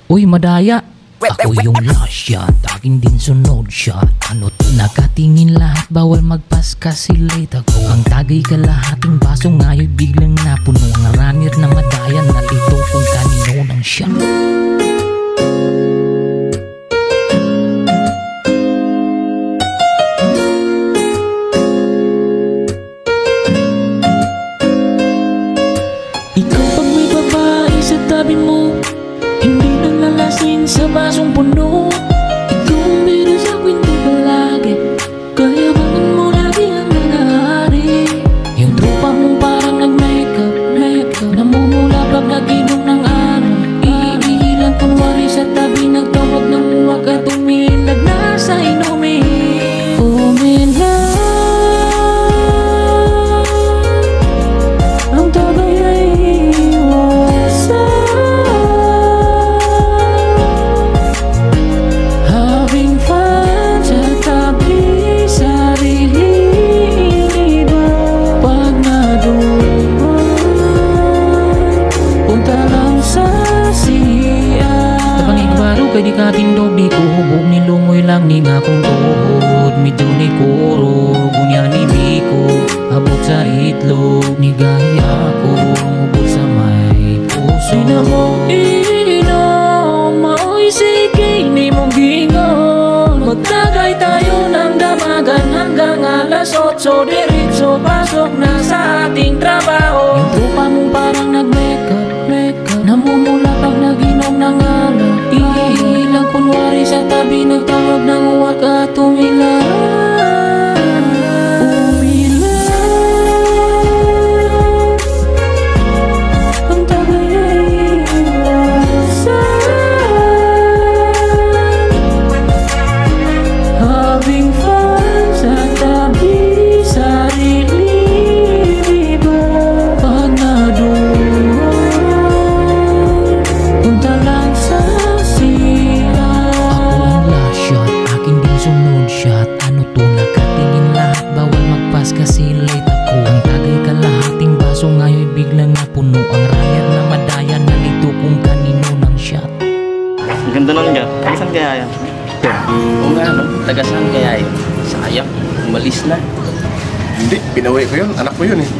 Uy, madaya! Ako yung last shot, akin din sunod shot. Ano't nakatingin lahat, bawal magpas kasi late ako. Ang tagay kalahating baso ngayon biglang napuno. Ang runner na madaya, nalito kung kanino ng shot. Ikaw pag may babae sa tabi mo, hindi nang lalasin sa basong puno. Ikaw ang bida sa kwento palagi, kayabangan mo lagi ang nangyari. Yung tropa mo parang nag-makeup, namumula pag nag-inom ng araw. Iihilan kunwari sa tabi, nagtawag ng uwag at umilag na sa inumin. Ang tagay ay having fun sa tabi, sarili iba. Pag naduman, punta lang sa siya. Tapang igbaro kay di ka tindog, di ko hubog ni lungoy lang ni nga kong tuhod. Medyo ni kuro, gunya ni biko, abot sa itlog ni gaya ko, mubog sa may puso. Sinamong inom, maoy sige, ni mong gingon. Magtagay tayo ng damagan hanggang alas 8, diretso pasok na sa ating trabaho. Yung tropa mong parang nag-makeup, namumula pag nag-inom ng alak. Iilang kunwari sa tabi, nagtawag ng uwag at umilag. Ang tagay ay having fun sa tabi, sarili iba. Pag naduman, punta lang sa siya. Ako ang last shot, akin din sunod shot. Ano to, nakatingin lahat, bawal magpas kasi late ako. Ang tagay kalahating baso ngayon biglang napuno. Ang runner na madaya, nalito kung kanino ng shot. Ang ganda nun nga. Tagasan kaya yan? Oo nga, no? Tagasan kaya yun. Sayang, umalis na. Hindi, pinawi ko yun. Anak ko yun eh.